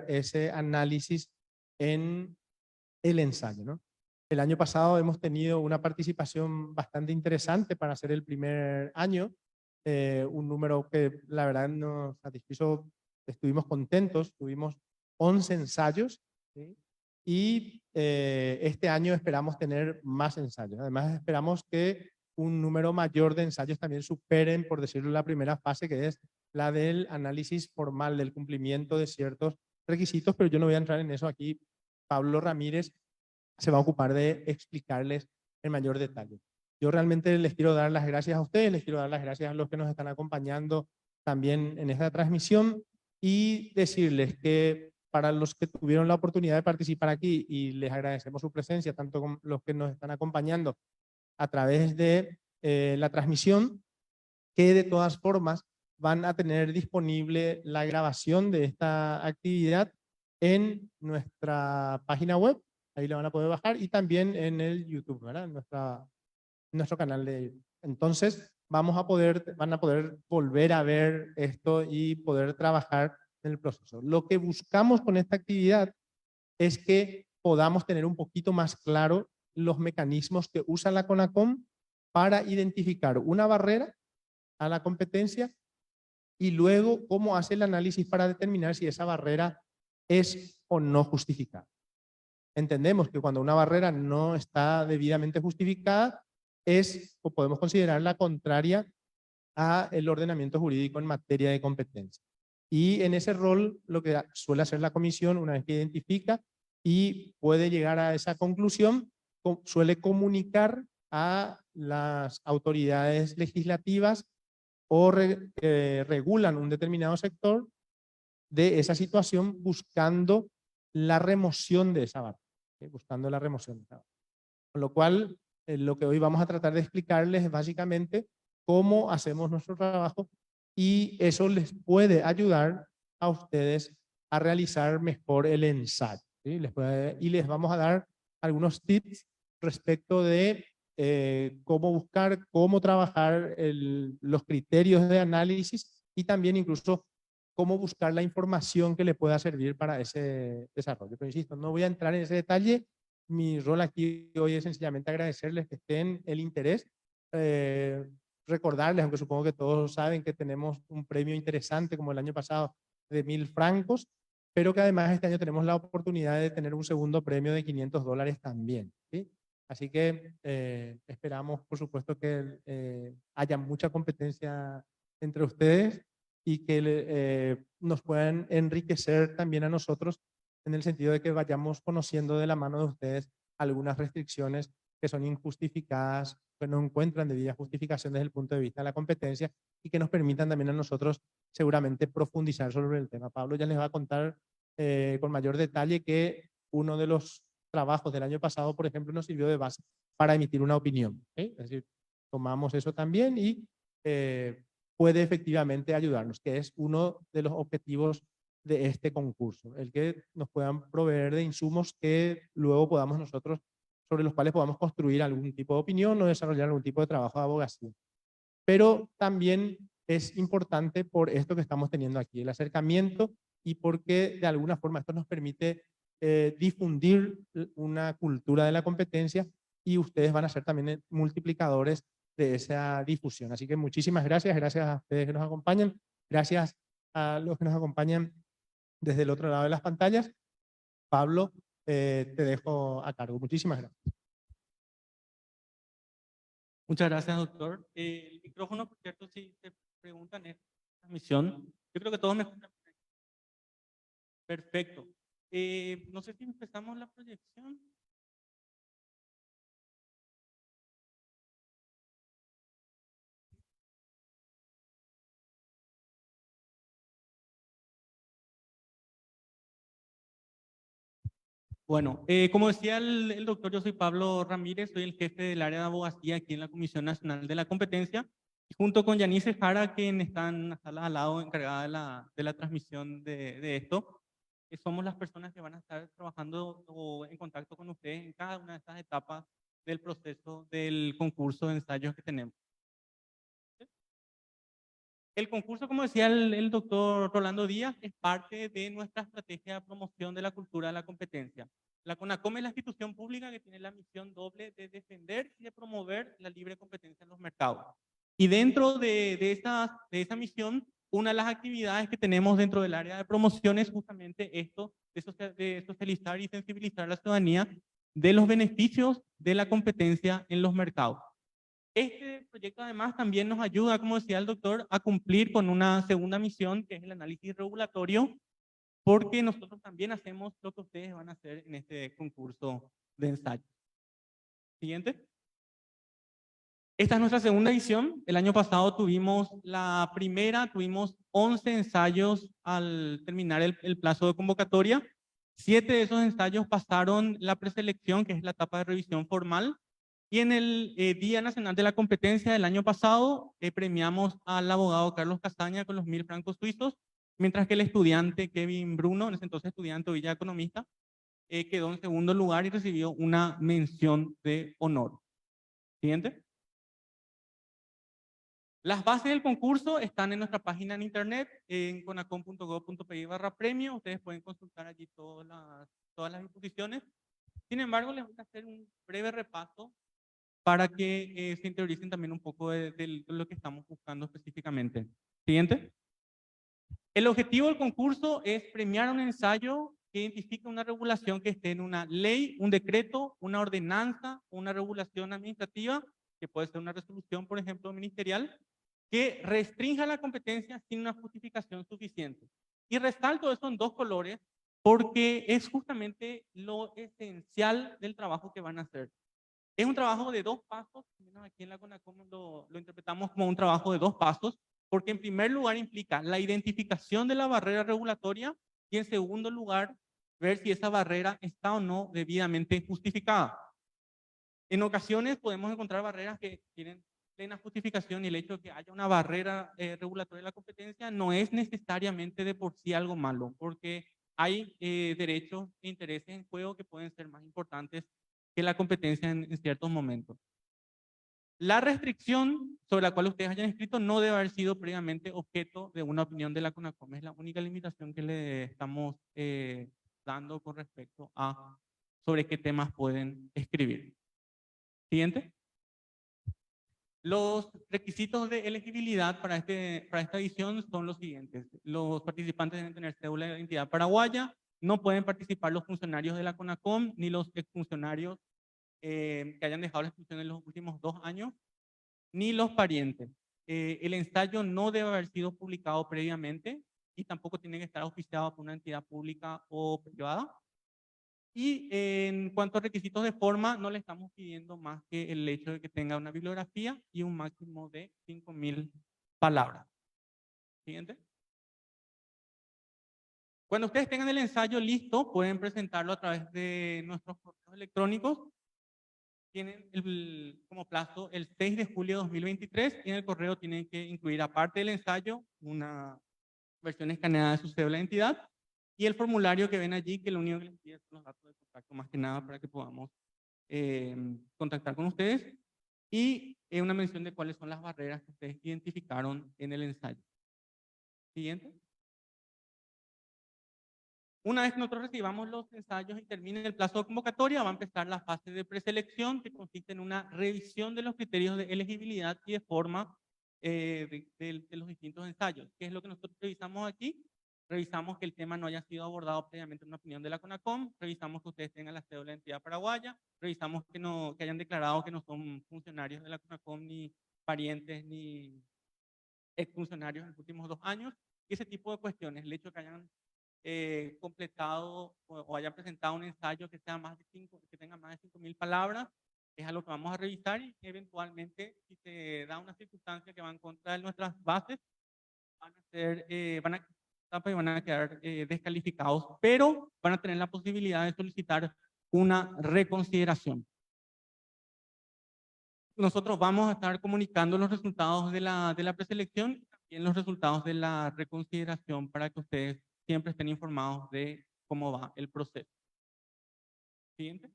ese análisis en el ensayo, ¿no? El año pasado hemos tenido una participación bastante interesante para hacer el primer año, un número que la verdad nos satisfizo, estuvimos contentos, tuvimos 11 ensayos, ¿sí? Y este año esperamos tener más ensayos. Además esperamos que un número mayor de ensayos también superen, por decirlo, la primera fase, que es la del análisis formal, del cumplimiento de ciertos requisitos, pero yo no voy a entrar en eso aquí. Pablo Ramírez se va a ocupar de explicarles en mayor detalle. Yo realmente les quiero dar las gracias a ustedes, les quiero dar las gracias a los que nos están acompañando también en esta transmisión y decirles que para los que tuvieron la oportunidad de participar aquí y les agradecemos su presencia, tanto como los que nos están acompañando a través de la transmisión, que de todas formas van a tener disponible la grabación de esta actividad en nuestra página web, ahí la van a poder bajar, y también en el YouTube, ¿verdad? En nuestro canal de YouTube. Entonces, van a poder volver a ver esto y poder trabajar en el proceso. Lo que buscamos con esta actividad es que podamos tener un poquito más claro los mecanismos que usa la CONACOM para identificar una barrera a la competencia y luego cómo hace el análisis para determinar si esa barrera es o no justificada. Entendemos que cuando una barrera no está debidamente justificada es o podemos considerarla contraria a el ordenamiento jurídico en materia de competencia. Y en ese rol lo que suele hacer la comisión una vez que identifica y puede llegar a esa conclusión, suele comunicar a las autoridades legislativas o regulan un determinado sector de esa situación buscando la remoción de esa barrera, ¿sí? Buscando la remoción de esa barrera. Con lo cual, lo que hoy vamos a tratar de explicarles es básicamente cómo hacemos nuestro trabajo y eso les puede ayudar a ustedes a realizar mejor el ensayo, ¿sí? Y les vamos a dar algunos tips respecto de cómo buscar, cómo trabajar los criterios de análisis y también incluso cómo buscar la información que le pueda servir para ese desarrollo. Pero insisto, no voy a entrar en ese detalle. Mi rol aquí hoy es sencillamente agradecerles que estén el interés, recordarles, aunque supongo que todos saben que tenemos un premio interesante como el año pasado de 1.000 francos, pero que además este año tenemos la oportunidad de tener un segundo premio de $500 también, ¿sí? Así que esperamos, por supuesto, que haya mucha competencia entre ustedes y que nos puedan enriquecer también a nosotros en el sentido de que vayamos conociendo de la mano de ustedes algunas restricciones que son injustificadas, que no encuentran debida justificación desde el punto de vista de la competencia y que nos permitan también a nosotros seguramente profundizar sobre el tema. Pablo ya les va a contar con mayor detalle que uno de los trabajos del año pasado, por ejemplo, nos sirvió de base para emitir una opinión, ¿sí? Es decir, tomamos eso también y puede efectivamente ayudarnos, que es uno de los objetivos de este concurso, el que nos puedan proveer de insumos que luego podamos nosotros, sobre los cuales podamos construir algún tipo de opinión o desarrollar algún tipo de trabajo de abogacía. Pero también es importante por esto que estamos teniendo aquí, el acercamiento y porque de alguna forma esto nos permite difundir una cultura de la competencia y ustedes van a ser también multiplicadores de esa difusión. Así que muchísimas gracias, gracias a ustedes que nos acompañan, gracias a los que nos acompañan desde el otro lado de las pantallas. Pablo, te dejo a cargo. Muchísimas gracias. Muchas gracias, doctor. El micrófono, por cierto, si te preguntan en esta transmisión, yo creo que todos me escuchan. Perfecto. No sé si empezamos la proyección. Bueno, como decía el doctor, yo soy Pablo Ramírez, soy el jefe del área de abogacía aquí en la Comisión Nacional de la Competencia, y junto con Yanice Jara, quien está en la sala al lado encargada de la transmisión de esto, somos las personas que van a estar trabajando o en contacto con ustedes en cada una de estas etapas del proceso del concurso de ensayos que tenemos. El concurso, como decía el doctor Rolando Díaz, es parte de nuestra estrategia de promoción de la cultura de la competencia. La CONACOM es la institución pública que tiene la misión doble de defender y de promover la libre competencia en los mercados. Y dentro de esa misión, una de las actividades que tenemos dentro del área de promoción es justamente esto, de socializar y sensibilizar a la ciudadanía de los beneficios de la competencia en los mercados. Este proyecto además también nos ayuda, como decía el doctor, a cumplir con una segunda misión, que es el análisis regulatorio, porque nosotros también hacemos lo que ustedes van a hacer en este concurso de ensayo. Siguiente. Esta es nuestra segunda edición. El año pasado tuvimos la primera, tuvimos 11 ensayos al terminar el plazo de convocatoria. 7 de esos ensayos pasaron la preselección, que es la etapa de revisión formal. Y en el Día Nacional de la Competencia del año pasado, premiamos al abogado Carlos Castaña con los 1000 francos suizos, mientras que el estudiante Kevin Bruno, en ese entonces estudiante Villa Economista, quedó en segundo lugar y recibió una mención de honor. Siguiente. Las bases del concurso están en nuestra página en internet, en conacom.gov.pi/premio. Ustedes pueden consultar allí todas las disposiciones. Sin embargo, les voy a hacer un breve repaso para que se interioricen también un poco de lo que estamos buscando específicamente. Siguiente. El objetivo del concurso es premiar un ensayo que identifique una regulación que esté en una ley, un decreto, una ordenanza, una regulación administrativa, que puede ser una resolución, por ejemplo, ministerial, que restrinja la competencia sin una justificación suficiente. Y resalto eso en dos colores porque es justamente lo esencial del trabajo que van a hacer. Es un trabajo de 2 pasos, aquí en la CONACOM lo interpretamos como un trabajo de 2 pasos, porque en primer lugar implica la identificación de la barrera regulatoria y en segundo lugar ver si esa barrera está o no debidamente justificada. En ocasiones podemos encontrar barreras que tienen plena justificación y el hecho de que haya una barrera regulatoria de la competencia no es necesariamente de por sí algo malo, porque hay derechos e intereses en juego que pueden ser más importantes que la competencia en ciertos momentos. La restricción sobre la cual ustedes hayan escrito no debe haber sido previamente objeto de una opinión de la CONACOM. Es la única limitación que le estamos dando con respecto a sobre qué temas pueden escribir. Siguiente. Los requisitos de elegibilidad para esta edición son los siguientes. Los participantes deben tener cédula de identidad paraguaya, no pueden participar los funcionarios de la CONACOM ni los exfuncionarios que hayan dejado la institución en los últimos 2 años, ni los parientes. El ensayo no debe haber sido publicado previamente y tampoco tiene que estar auspiciado por una entidad pública o privada. Y en cuanto a requisitos de forma, no le estamos pidiendo más que el hecho de que tenga una bibliografía y un máximo de 5000 palabras. Siguiente. Cuando ustedes tengan el ensayo listo, pueden presentarlo a través de nuestros correos electrónicos. Tienen como plazo el 6 de julio de 2023 y en el correo tienen que incluir, aparte del ensayo, una versión escaneada de su cédula de identidad y el formulario que ven allí, que lo único que les pide son los datos de contacto, más que nada para que podamos contactar con ustedes, y una mención de cuáles son las barreras que ustedes identificaron en el ensayo. Siguiente. Una vez que nosotros recibamos los ensayos y termine el plazo de convocatoria, va a empezar la fase de preselección, que consiste en una revisión de los criterios de elegibilidad y de forma de los distintos ensayos. ¿Qué es lo que nosotros revisamos aquí? Revisamos que el tema no haya sido abordado previamente en una opinión de la CONACOM, revisamos que ustedes tengan la cédula de identidad paraguaya, revisamos que hayan declarado que no son funcionarios de la CONACOM, ni parientes, ni exfuncionarios en los últimos 2 años, y ese tipo de cuestiones. El hecho de que hayan completado o haya presentado un ensayo que tenga más de 5000 palabras, es algo que vamos a revisar y eventualmente, si se da una circunstancia que va en contra de nuestras bases, van a quedar descalificados, pero van a tener la posibilidad de solicitar una reconsideración. Nosotros vamos a estar comunicando los resultados de la preselección y también los resultados de la reconsideración para que ustedes siempre estén informados de cómo va el proceso. Siguiente.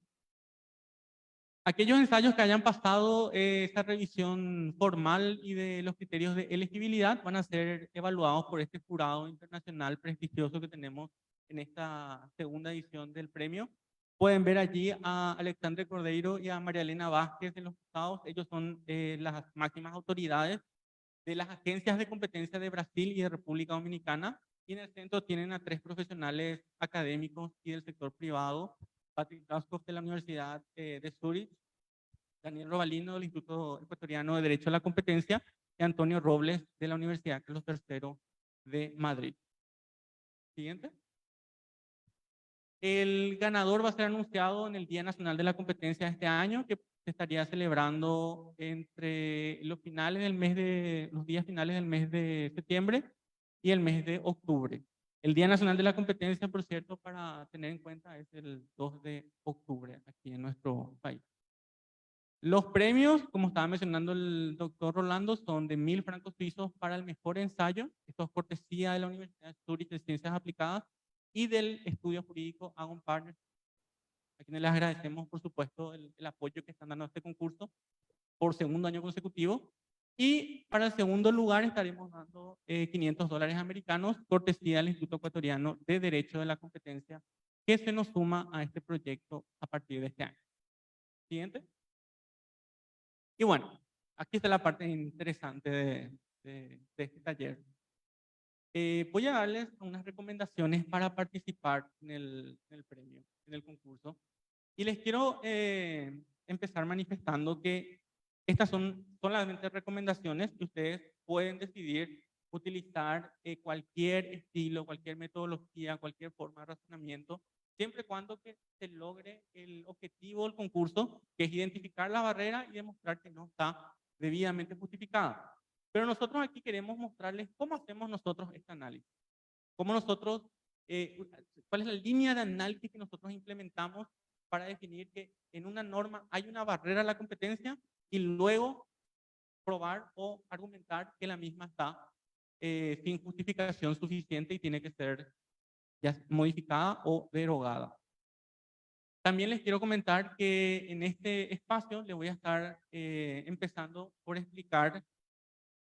Aquellos ensayos que hayan pasado esa revisión formal y de los criterios de elegibilidad van a ser evaluados por este jurado internacional prestigioso que tenemos en esta segunda edición del premio. Pueden ver allí a Alexandre Cordeiro y a María Elena Vázquez en los costados. Ellos son las máximas autoridades de las agencias de competencia de Brasil y de República Dominicana. Y en el centro tienen a 3 profesionales académicos y del sector privado: Patrick Daskov de la Universidad de Zurich, Daniel Robalino del Instituto Ecuatoriano de Derecho a la Competencia y Antonio Robles de la Universidad Carlos III de Madrid. Siguiente. El ganador va a ser anunciado en el Día Nacional de la Competencia de este año, que se estaría celebrando entre los días finales del mes de septiembre y el mes de octubre. El Día Nacional de la Competencia, por cierto, para tener en cuenta, es el 2 de octubre aquí en nuestro país. Los premios, como estaba mencionando el doctor Rolando, son de 1.000 francos suizos para el mejor ensayo. Esto es cortesía de la Universidad de Zurich de Ciencias Aplicadas y del estudio jurídico Agon Partners, a quienes les agradecemos, por supuesto, el apoyo que están dando a este concurso por segundo año consecutivo. Y para el segundo lugar estaremos dando $500 americanos, cortesía del Instituto Ecuatoriano de Derecho de la Competencia, que se nos suma a este proyecto a partir de este año. Siguiente. Y bueno, aquí está la parte interesante de este taller. Voy a darles unas recomendaciones para participar en el premio, en el concurso. Y les quiero empezar manifestando que estas son solamente recomendaciones que ustedes pueden decidir utilizar cualquier estilo, cualquier metodología, cualquier forma de razonamiento, siempre y cuando que se logre el objetivo del concurso, que es identificar la barrera y demostrar que no está debidamente justificada. Pero nosotros aquí queremos mostrarles cómo hacemos nosotros este análisis, cómo nosotros, cuál es la línea de análisis que nosotros implementamos para definir que en una norma hay una barrera a la competencia y luego probar o argumentar que la misma está sin justificación suficiente y tiene que ser ya modificada o derogada. También les quiero comentar que en este espacio les voy a estar empezando por explicar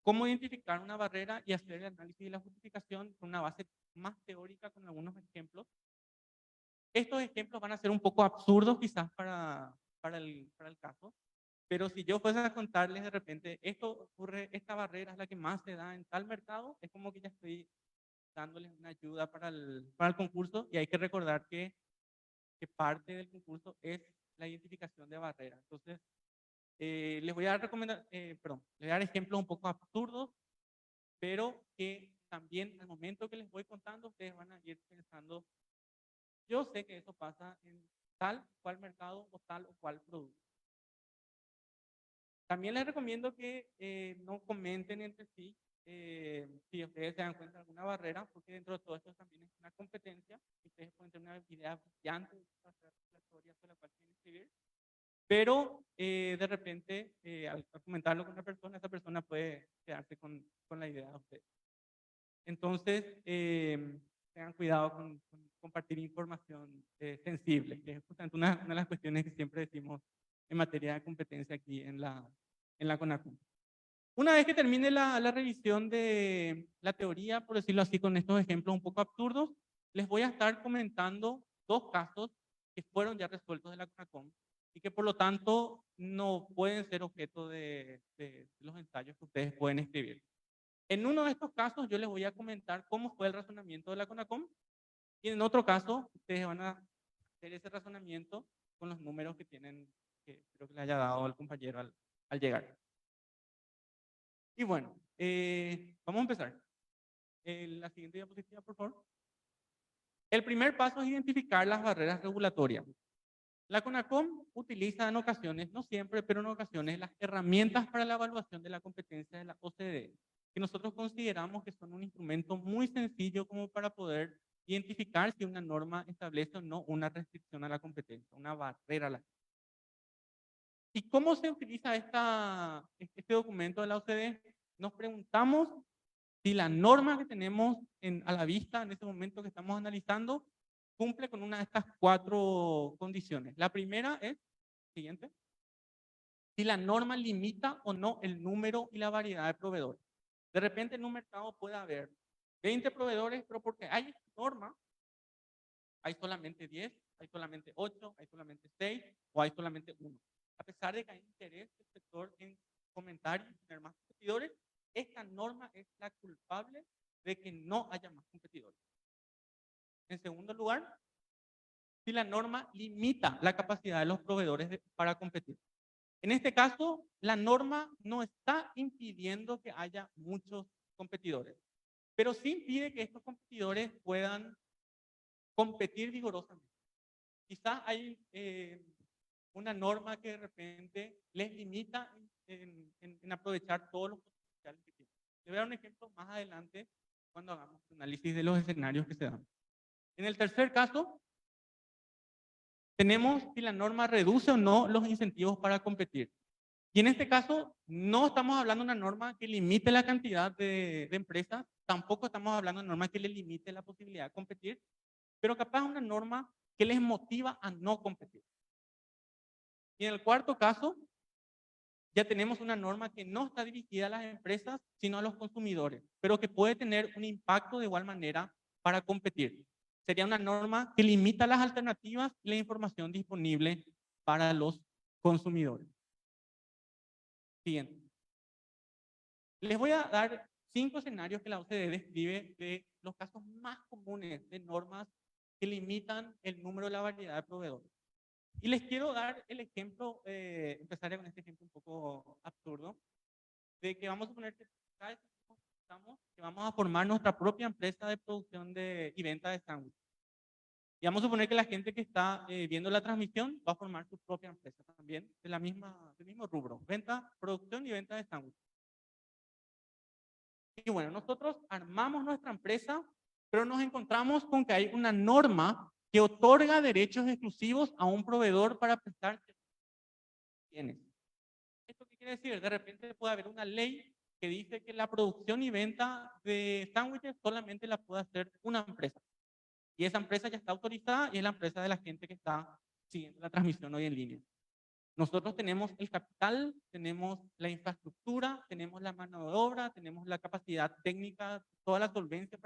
cómo identificar una barrera y hacer el análisis de la justificación con una base más teórica con algunos ejemplos. Estos ejemplos van a ser un poco absurdos quizás para el caso, pero si yo fuese a contarles de repente, esta barrera es la que más se da en tal mercado, es como que ya estoy dándoles una ayuda para el concurso, y hay que recordar que parte del concurso es la identificación de barreras. Entonces, les voy a les voy a dar ejemplos un poco absurdos, pero que también al momento que les voy contando, ustedes van a ir pensando, yo sé que eso pasa en tal o cual mercado o tal o cual producto. También les recomiendo que no comenten entre sí si ustedes se dan cuenta de alguna barrera, porque dentro de todo esto también es una competencia. Ustedes pueden tener una idea brillante de la historia sobre la cual quieren escribir, pero de repente al comentarlo con una persona, esa persona puede quedarse con la idea de ustedes. Entonces, tengan cuidado con compartir información sensible, que es justamente una de las cuestiones que siempre decimos en materia de competencia aquí en la CONACUM. Una vez que termine la revisión de la teoría, por decirlo así, con estos ejemplos un poco absurdos, les voy a estar comentando 2 casos que fueron ya resueltos de la CONACOM y que por lo tanto no pueden ser objeto de los ensayos que ustedes pueden escribir. En uno de estos casos yo les voy a comentar cómo fue el razonamiento de la CONACOM, y en otro caso ustedes van a hacer ese razonamiento con los números que tienen, que espero que le haya dado el compañero al llegar. Y bueno, vamos a empezar. La siguiente diapositiva, por favor. El primer paso es identificar las barreras regulatorias. La CONACOM utiliza en ocasiones, no siempre, pero en ocasiones, las herramientas para la evaluación de la competencia de la OCDE, que nosotros consideramos que son un instrumento muy sencillo como para poder identificar si una norma establece o no una restricción a la competencia, una barrera a la competencia. ¿Y cómo se utiliza este documento de la OCDE? Nos preguntamos si la norma que tenemos a la vista en este momento que estamos analizando cumple con una de estas 4 condiciones. La primera es, siguiente, si la norma limita o no el número y la variedad de proveedores. De repente en un mercado puede haber 20 proveedores, pero porque hay esta norma, hay solamente 10, hay solamente 8, hay solamente 6 o hay solamente 1. A pesar de que hay interés del sector en fomentar y tener más competidores, esta norma es la culpable de que no haya más competidores. En segundo lugar, si la norma limita la capacidad de los proveedores para competir. En este caso, la norma no está impidiendo que haya muchos competidores, pero sí impide que estos competidores puedan competir vigorosamente. Quizás hay una norma que de repente les limita en aprovechar todos los potenciales que tienen. Les voy a dar un ejemplo más adelante cuando hagamos un análisis de los escenarios que se dan. En el tercer caso, tenemos si la norma reduce o no los incentivos para competir. Y en este caso, no estamos hablando de una norma que limite la cantidad de empresas, tampoco estamos hablando de una norma que le limite la posibilidad de competir, pero capaz una norma que les motiva a no competir. Y en el cuarto caso, ya tenemos una norma que no está dirigida a las empresas, sino a los consumidores, pero que puede tener un impacto de igual manera para competir. Sería una norma que limita las alternativas y la información disponible para los consumidores. Siguiente. Les voy a dar 5 escenarios que la OCDE describe de los casos más comunes de normas que limitan el número de la variedad de proveedores. Y les quiero dar el ejemplo, empezaré con este ejemplo un poco absurdo, de que vamos a suponer que cada vez que vamos a formar nuestra propia empresa de producción y venta de sándwiches. Y vamos a suponer que la gente que está viendo la transmisión va a formar su propia empresa también, del mismo rubro, venta, producción y venta de sándwiches. Y bueno, nosotros armamos nuestra empresa, pero nos encontramos con que hay una norma que otorga derechos exclusivos a un proveedor para prestar bienes. ¿Esto qué quiere decir? De repente puede haber una ley que dice que la producción y venta de sándwiches solamente la puede hacer una empresa. Y esa empresa ya está autorizada y es la empresa de la gente que está siguiendo la transmisión hoy en línea. Nosotros tenemos el capital, tenemos la infraestructura, tenemos la mano de obra, tenemos la capacidad técnica, toda la solvencia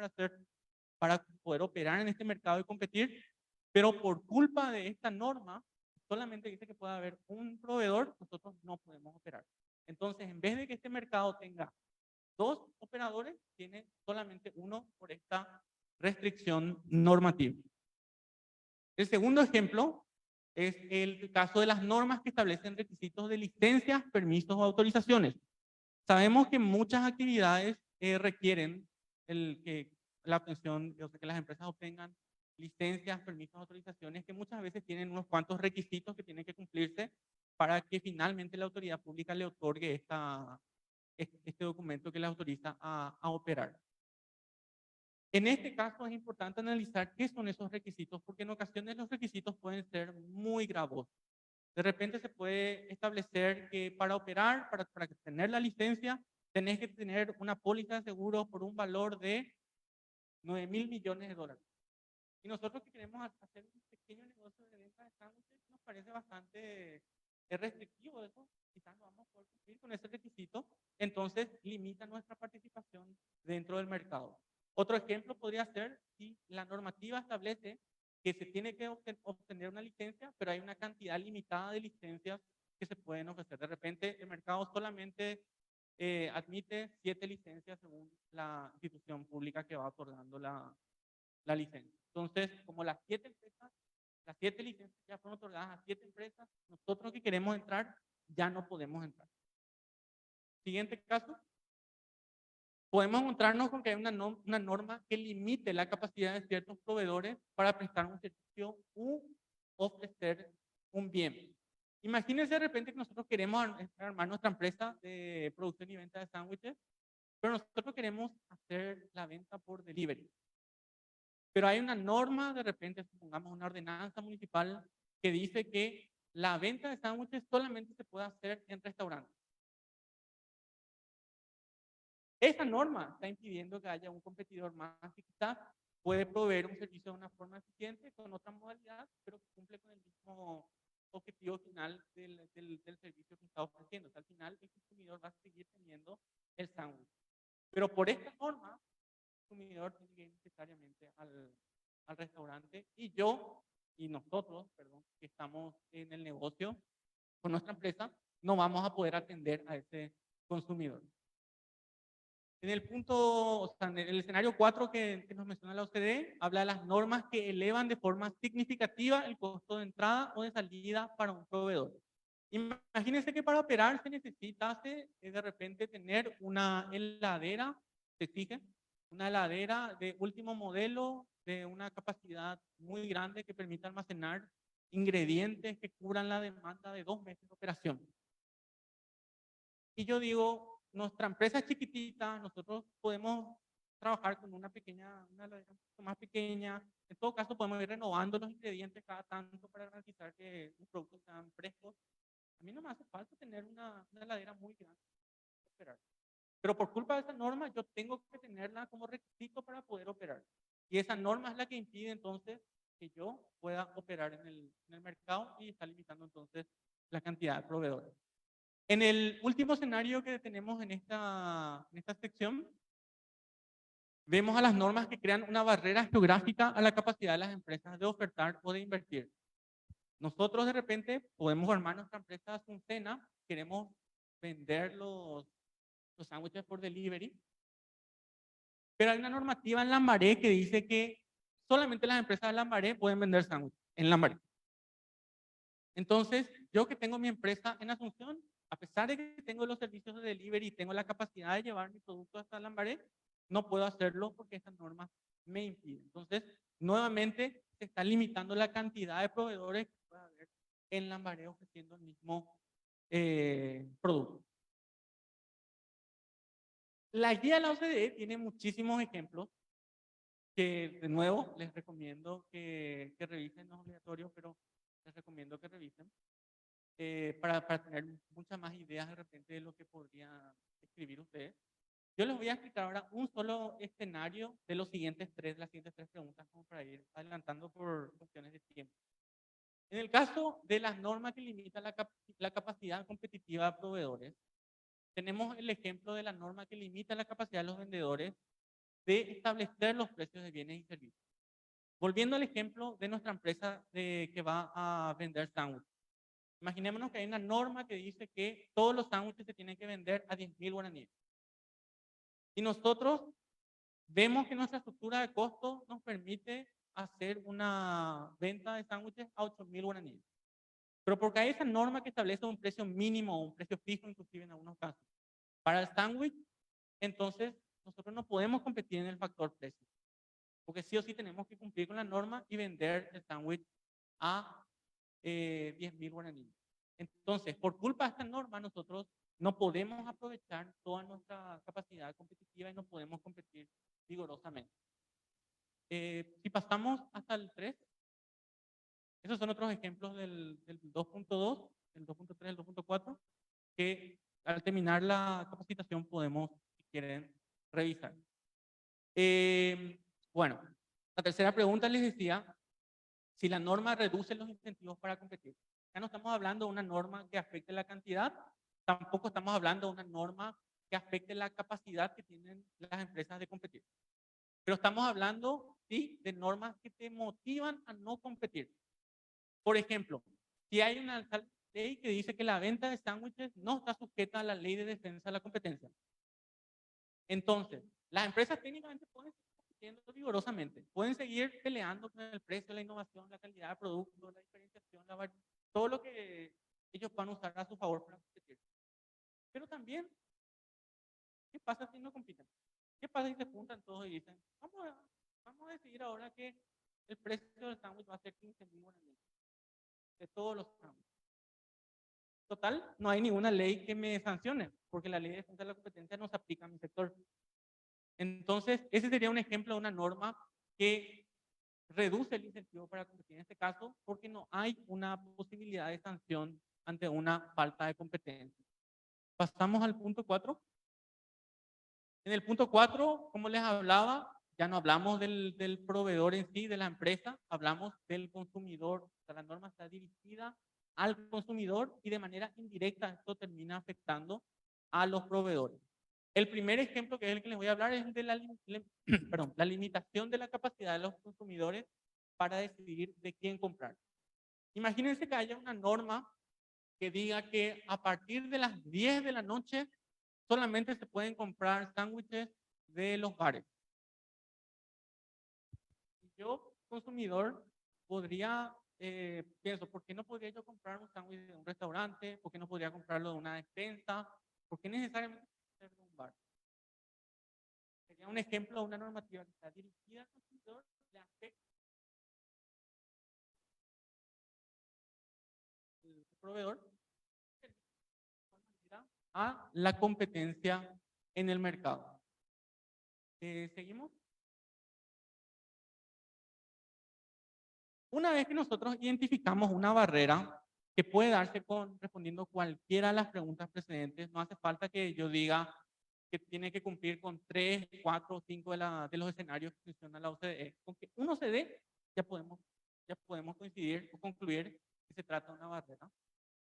para poder operar en este mercado y competir, pero por culpa de esta norma, solamente dice que puede haber un proveedor, nosotros no podemos operar. Entonces, en vez de que este mercado tenga 2 operadores, tiene solamente uno por esta restricción normativa. El segundo ejemplo es el caso de las normas que establecen requisitos de licencias, permisos o autorizaciones. Sabemos que muchas actividades requieren la obtención, que las empresas obtengan licencias, permisos, autorizaciones, que muchas veces tienen unos cuantos requisitos que tienen que cumplirse para que finalmente la autoridad pública le otorgue este documento que le autoriza a operar. En este caso es importante analizar qué son esos requisitos, porque en ocasiones los requisitos pueden ser muy gravosos. De repente se puede establecer que para operar, para tener la licencia, tenés que tener una póliza de seguro por un valor de 9.000 millones de dólares. Y nosotros que queremos hacer un pequeño negocio de venta de sándwiches, nos parece bastante restrictivo eso. Quizás no vamos a poder cumplir con ese requisito, entonces limita nuestra participación dentro del mercado. Otro ejemplo podría ser si la normativa establece que se tiene que obtener una licencia, pero hay una cantidad limitada de licencias que se pueden ofrecer. De repente el mercado solamente admite 7 licencias según la institución pública que va otorgando la licencia. Entonces, como las 7 licencias ya fueron otorgadas a 7 empresas, nosotros que queremos entrar ya no podemos entrar. Siguiente caso. Podemos encontrarnos con que hay una norma que limite la capacidad de ciertos proveedores para prestar un servicio u ofrecer un bien. Imagínense de repente que nosotros queremos armar nuestra empresa de producción y venta de sándwiches, pero nosotros queremos hacer la venta por delivery. Pero hay una norma, de repente, supongamos una ordenanza municipal que dice que la venta de sándwiches solamente se puede hacer en restaurantes. Esa norma está impidiendo que haya un competidor más que quizás puede proveer un servicio de una forma eficiente con otra modalidad, pero que cumple con objetivo final del servicio que está ofreciendo. O sea, al final el consumidor va a seguir teniendo el sándwich. Pero por esta norma, el consumidor tiene que ir necesariamente al restaurante y nosotros, perdón, que estamos en el negocio con nuestra empresa, no vamos a poder atender a ese consumidor. En el punto, o sea, en el escenario 4 que nos menciona la OCDE, habla de las normas que elevan de forma significativa el costo de entrada o de salida para un proveedor. Imagínense que para operar se necesita de repente tener una heladera, ¿se exige? Una heladera de último modelo, de una capacidad muy grande que permita almacenar ingredientes que cubran la demanda de 2 meses de operación. Y yo digo, nuestra empresa es chiquitita, nosotros podemos trabajar con una heladera un poco más pequeña. En todo caso, podemos ir renovando los ingredientes cada tanto para garantizar que los productos sean frescos. A mí no me hace falta tener una heladera muy grande para operar. Pero por culpa de esa norma, yo tengo que tenerla como requisito para poder operar. Y esa norma es la que impide entonces que yo pueda operar en el mercado y está limitando entonces la cantidad de proveedores. En el último escenario que tenemos en esta sección, vemos a las normas que crean una barrera geográfica a la capacidad de las empresas de ofertar o de invertir. Nosotros de repente podemos armar nuestra empresa Asuncena, queremos vender los sándwiches por delivery, pero hay una normativa en Lambaré que dice que solamente las empresas de Lambaré pueden vender sándwiches en Lambaré. Entonces, yo que tengo mi empresa en Asunción, a pesar de que tengo los servicios de delivery y tengo la capacidad de llevar mi producto hasta Lambaré, no puedo hacerlo porque esa norma me impide. Entonces, nuevamente se está limitando la cantidad de proveedores que puede haber en Lambaré ofreciendo el mismo producto. La guía de la OCDE tiene muchísimos ejemplos que, de nuevo, les recomiendo que revisen, no es obligatorio, pero les recomiendo que revisen. Para tener muchas más ideas de repente de lo que podría escribir ustedes. Yo les voy a explicar ahora un solo escenario de las siguientes tres preguntas, como para ir adelantando por cuestiones de tiempo. En el caso de las normas que limitan la capacidad competitiva de proveedores, tenemos el ejemplo de la norma que limita la capacidad de los vendedores de establecer los precios de bienes y servicios. Volviendo al ejemplo de nuestra empresa que va a vender sándwiches. Imaginémonos que hay una norma que dice que todos los sándwiches se tienen que vender a 10.000 guaraníes. Y nosotros vemos que nuestra estructura de costo nos permite hacer una venta de sándwiches a 8.000 guaraníes. Pero porque hay esa norma que establece un precio mínimo o un precio fijo, inclusive en algunos casos, para el sándwich, entonces nosotros no podemos competir en el factor precio. Porque sí o sí tenemos que cumplir con la norma y vender el sándwich a 10.000 guaraníes. Entonces, por culpa de esta norma, nosotros no podemos aprovechar toda nuestra capacidad competitiva y no podemos competir vigorosamente. Si pasamos hasta el 3, esos son otros ejemplos del 2.2, el 2.3, el 2.4, que al terminar la capacitación podemos, si quieren, revisar. Bueno, la tercera pregunta les decía, si la norma reduce los incentivos para competir. Ya no estamos hablando de una norma que afecte la cantidad, tampoco estamos hablando de una norma que afecte la capacidad que tienen las empresas de competir. Pero estamos hablando, sí, de normas que te motivan a no competir. Por ejemplo, si hay una ley que dice que la venta de sándwiches no está sujeta a la ley de defensa de la competencia. Entonces, las empresas técnicamente pueden vigorosamente. Pueden seguir peleando con el precio, la innovación, la calidad del producto, la diferenciación, todo lo que ellos van a usar a su favor para competir. Pero también, ¿qué pasa si no compiten? ¿Qué pasa si se juntan todos y dicen, vamos a decidir ahora que el precio del sándwich va a ser 15.000 guaraníes de todos los sándwiches? Total, no hay ninguna ley que me sancione, porque la ley de defensa de la competencia no se aplica a mi sector. Entonces, ese sería un ejemplo de una norma que reduce el incentivo para competir en este caso porque no hay una posibilidad de sanción ante una falta de competencia. Pasamos al punto 4. En el punto 4, como les hablaba, ya no hablamos del proveedor en sí, de la empresa, hablamos del consumidor. O sea, la norma está dirigida al consumidor y de manera indirecta esto termina afectando a los proveedores. El primer ejemplo, que es el que les voy a hablar, es el de perdón, la limitación de la capacidad de los consumidores para decidir de quién comprar. Imagínense que haya una norma que diga que a partir de las 10 de la noche solamente se pueden comprar sándwiches de los bares. Yo, consumidor, podría, pienso, ¿por qué no podría yo comprar un sándwich de un restaurante? ¿Por qué no podría comprarlo de una despensa? ¿Por qué necesariamente ser de un bar? Sería un ejemplo de una normativa que está dirigida al consumidor, le afecta al proveedor a la competencia en el mercado. ¿Seguimos? Una vez que nosotros identificamos una barrera que puede darse respondiendo cualquiera de las preguntas precedentes, no hace falta que yo diga que tiene que cumplir con 3, 4 o 5 de los escenarios que menciona la OCDE. Con que uno se dé, ya podemos coincidir o concluir que se trata de una barrera.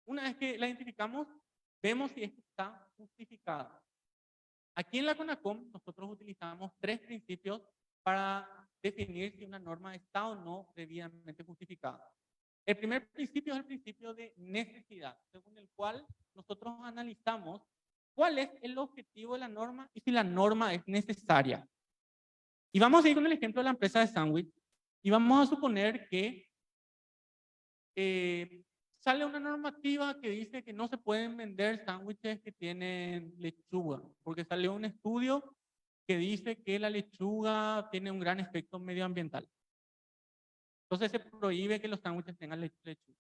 Una vez que la identificamos, vemos si está justificada. Aquí en la CONACOM nosotros utilizamos 3 principios para definir si una norma está o no debidamente justificada. El primer principio es el principio de necesidad, según el cual nosotros analizamos cuál es el objetivo de la norma y si la norma es necesaria. Y vamos a ir con el ejemplo de la empresa de sándwich y vamos a suponer que sale una normativa que dice que no se pueden vender sándwiches que tienen lechuga, porque salió un estudio que dice que la lechuga tiene un gran efecto medioambiental. Entonces se prohíbe que los sándwiches tengan lechuga.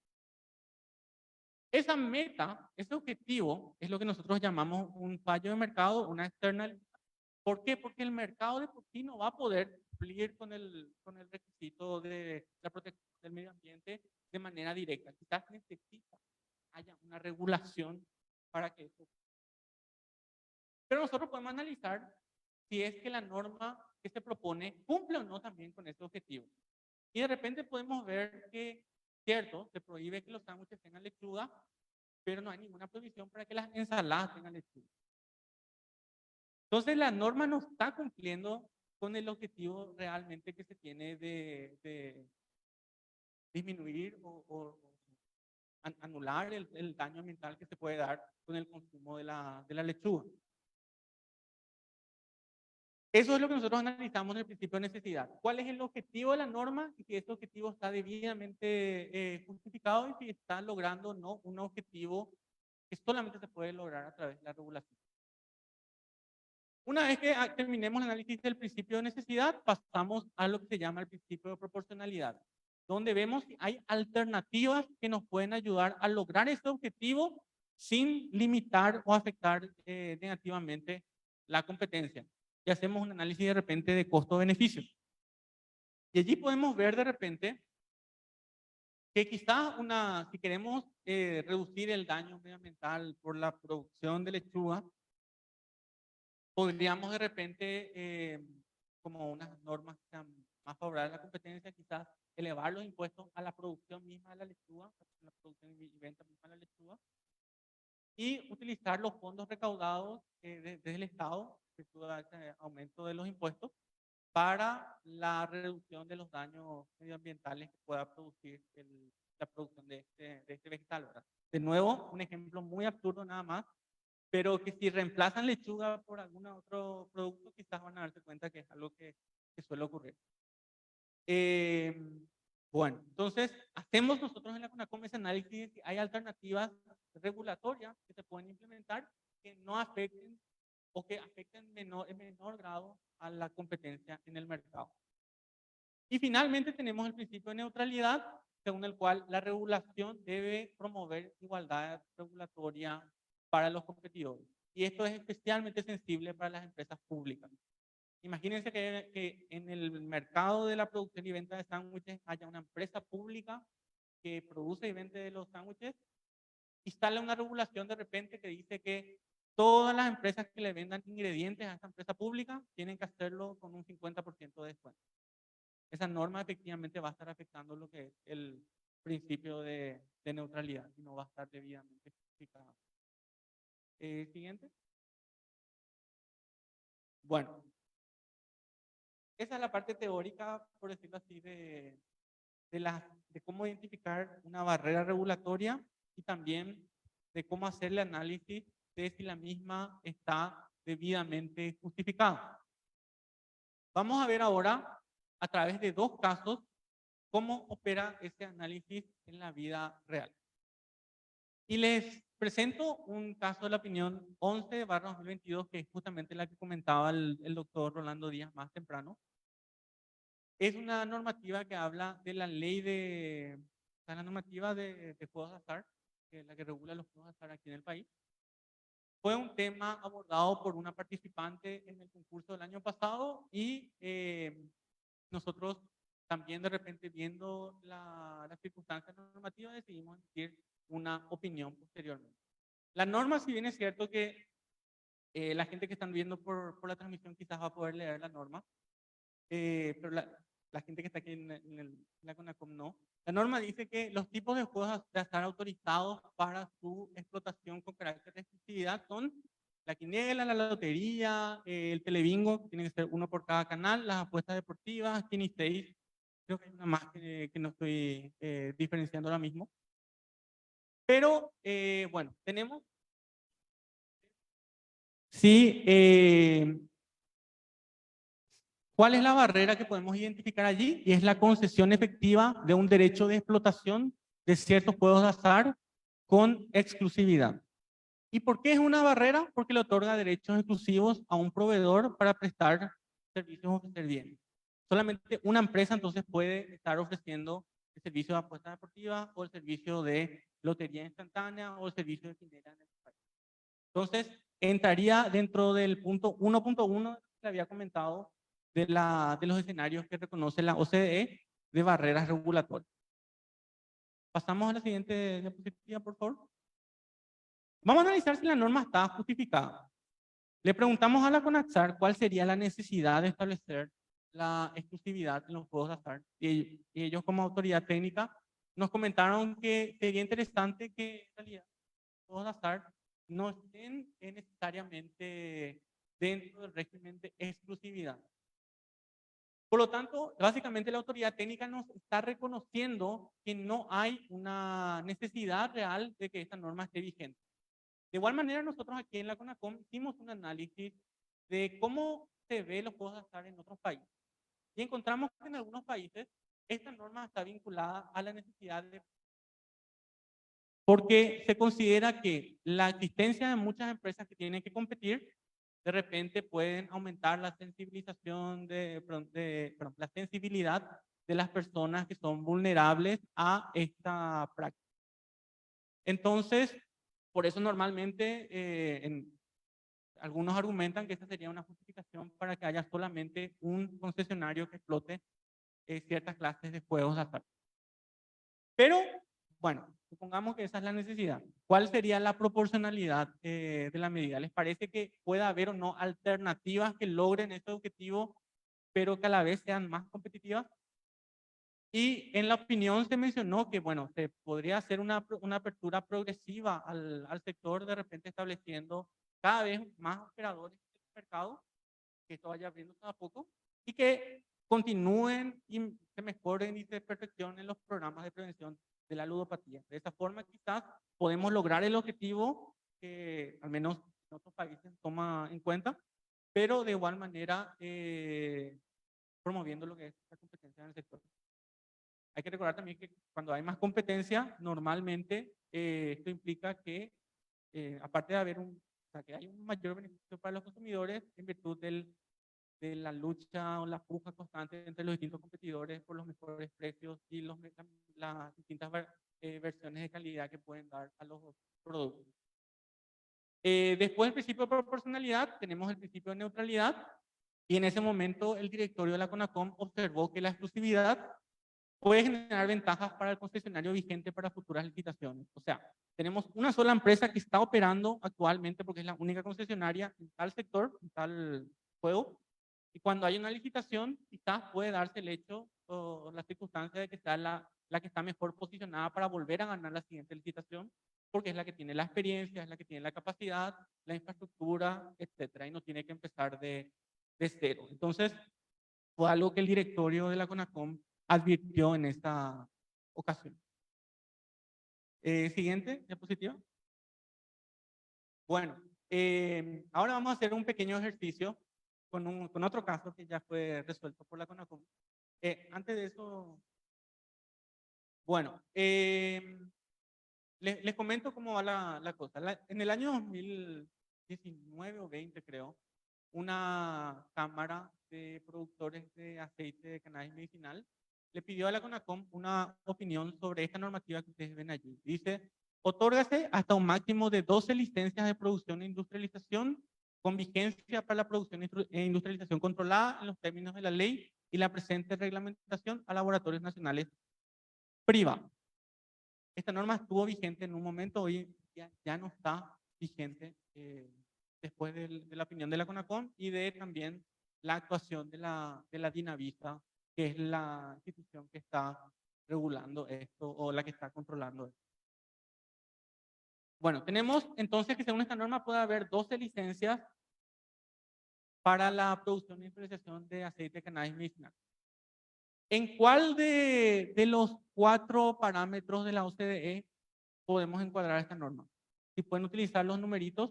Esa meta, ese objetivo, es lo que nosotros llamamos un fallo de mercado, una external. ¿Por qué? Porque el mercado de por sí no va a poder cumplir con el requisito de la protección del medio ambiente de manera directa. Quizás necesita haya una regulación para que eso. Pero nosotros podemos analizar si es que la norma que se propone cumple o no también con ese objetivo. Y de repente podemos ver que, cierto, se prohíbe que los sándwiches tengan lechuga, pero no hay ninguna prohibición para que las ensaladas tengan lechuga. Entonces la norma no está cumpliendo con el objetivo realmente que se tiene de disminuir o anular el daño ambiental que se puede dar con el consumo de la lechuga. Eso es lo que nosotros analizamos en el principio de necesidad. ¿Cuál es el objetivo de la norma y si ese objetivo está debidamente justificado y si está logrando o no un objetivo que solamente se puede lograr a través de la regulación? Una vez que terminemos el análisis del principio de necesidad, pasamos a lo que se llama el principio de proporcionalidad, donde vemos si hay alternativas que nos pueden ayudar a lograr este objetivo sin limitar o afectar negativamente la competencia. Y hacemos un análisis de repente de costo-beneficio. Y allí podemos ver de repente que quizás si queremos reducir el daño medioambiental por la producción de lechuga, podríamos de repente, como unas normas que sean más favorables a la competencia, quizás elevar los impuestos a la producción misma de la lechuga, a la producción y venta misma de la lechuga, y utilizar los fondos recaudados desde el Estado, que tuvo ese aumento de los impuestos, para la reducción de los daños medioambientales que pueda producir la producción de este vegetal, ¿verdad? De nuevo, un ejemplo muy absurdo nada más, pero que si reemplazan lechuga por algún otro producto, quizás van a darse cuenta que es algo que suele ocurrir. Bueno, entonces hacemos nosotros en la CONACOM ese análisis si hay alternativas regulatorias que se pueden implementar que no afecten o que afecten en menor grado a la competencia en el mercado. Y finalmente tenemos el principio de neutralidad, según el cual la regulación debe promover igualdad regulatoria para los competidores. Y esto es especialmente sensible para las empresas públicas. Imagínense que en el mercado de la producción y venta de sándwiches haya una empresa pública que produce y vende los sándwiches y sale una regulación de repente que dice que todas las empresas que le vendan ingredientes a esa empresa pública tienen que hacerlo con un 50% de descuento. Esa norma efectivamente va a estar afectando lo que es principio de neutralidad y no va a estar debidamente justificado. Siguiente. Bueno, esa es la parte teórica, por decirlo así, de cómo identificar una barrera regulatoria y también de cómo hacer el análisis de si la misma está debidamente justificada. Vamos a ver ahora, a través de dos casos, cómo opera ese análisis en la vida real. Y les presento un caso de la opinión 11/2022, que es justamente la que comentaba el doctor Rolando Díaz más temprano. Es una normativa que habla de la ley la normativa de juegos de azar, que es la que regula los juegos de azar aquí en el país. Fue un tema abordado por una participante en el concurso del año pasado y nosotros también de repente viendo las circunstancias normativas decidimos emitir una opinión posteriormente. La norma, si bien es cierto que la gente que están viendo por la transmisión quizás va a poder leer la norma, pero la gente que está aquí en la CONACOM no. La norma dice que los tipos de juegos de azar autorizados para su explotación con carácter de exclusividad son la quiniela, la lotería, el telebingo, que tiene que ser uno por cada canal, las apuestas deportivas, Kini6, creo que hay una más que no estoy diferenciando ahora mismo. Pero, bueno, tenemos... Sí, ¿cuál es la barrera que podemos identificar allí? Y es la concesión efectiva de un derecho de explotación de ciertos juegos de azar con exclusividad. ¿Y por qué es una barrera? Porque le otorga derechos exclusivos a un proveedor para prestar servicios o ofrecer bienes. Solamente una empresa entonces puede estar ofreciendo el servicio de apuestas deportivas o el servicio de lotería instantánea o el servicio de quiniela en el país. Entonces, entraría dentro del punto 1.1 que había comentado de los escenarios que reconoce la OCDE de barreras regulatorias. Pasamos a la siguiente diapositiva, por favor. Vamos a analizar si la norma está justificada. Le preguntamos a la CONAXAR cuál sería la necesidad de establecer la exclusividad en los juegos de azar. Y ellos, como autoridad técnica, nos comentaron que sería interesante que en realidad los juegos de azar no estén necesariamente dentro del régimen de exclusividad. Por lo tanto, básicamente la autoridad técnica nos está reconociendo que no hay una necesidad real de que esta norma esté vigente. De igual manera, nosotros aquí en la CONACOM hicimos un análisis de cómo se ve los juegos de azar en otros países. Y encontramos que en algunos países esta norma está vinculada a la necesidad de... Porque se considera que la existencia de muchas empresas que tienen que competir de repente pueden aumentar la sensibilización la sensibilidad de las personas que son vulnerables a esta práctica. Entonces, por eso normalmente algunos argumentan que esta sería una justificación para que haya solamente un concesionario que explote ciertas clases de juegos de azar. Pero, bueno, supongamos que esa es la necesidad. ¿Cuál sería la proporcionalidad de la medida? ¿Les parece que pueda haber o no alternativas que logren este objetivo, pero que a la vez sean más competitivas? Y en la opinión se mencionó que, bueno, se podría hacer una apertura progresiva al sector, de repente estableciendo cada vez más operadores en el mercado, que esto vaya abriéndose a poco, y que continúen y se mejoren y se perfeccionen los programas de prevención de la ludopatía. De esa forma quizás podemos lograr el objetivo que al menos en otros países toma en cuenta, pero de igual manera promoviendo lo que es la competencia en el sector. Hay que recordar también que cuando hay más competencia, normalmente esto implica que aparte de haber que hay un mayor beneficio para los consumidores en virtud de la lucha o la puja constante entre los distintos competidores por los mejores precios y las distintas versiones de calidad que pueden dar a los productos. Después del principio de proporcionalidad, tenemos el principio de neutralidad y en ese momento el directorio de la CONACOM observó que la exclusividad puede generar ventajas para el concesionario vigente para futuras licitaciones. O sea, tenemos una sola empresa que está operando actualmente porque es la única concesionaria en tal sector, en tal juego. Y cuando hay una licitación, quizás puede darse el hecho o la circunstancia de que sea la la que está mejor posicionada para volver a ganar la siguiente licitación, porque es la que tiene la experiencia, es la que tiene la capacidad, la infraestructura, etcétera, y no tiene que empezar de cero. Entonces, fue algo que el directorio de la CONACOM advirtió en esta ocasión. Siguiente diapositiva. Bueno, ahora vamos a hacer un pequeño ejercicio con otro caso que ya fue resuelto por la CONACOM. Antes de eso, bueno, les comento cómo va la cosa. En el año 2019 o 20, creo, una cámara de productores de aceite de cannabis medicinal le pidió a la CONACOM una opinión sobre esta normativa que ustedes ven allí. Dice, otórgase hasta un máximo de 12 licencias de producción e industrialización con vigencia para la producción e industrialización controlada en los términos de la ley y la presente reglamentación a laboratorios nacionales privados. Esta norma estuvo vigente en un momento, hoy ya no está vigente después de la opinión de la CONACOM y de también la actuación de la DINAVISA, que es la institución que está regulando esto o la que está controlando esto. Bueno, tenemos entonces que según esta norma puede haber 12 licencias para la producción e industrialización de aceite de cannabis medicinal. ¿En cuál de los 4 parámetros de la OCDE podemos encuadrar esta norma? Si pueden utilizar los numeritos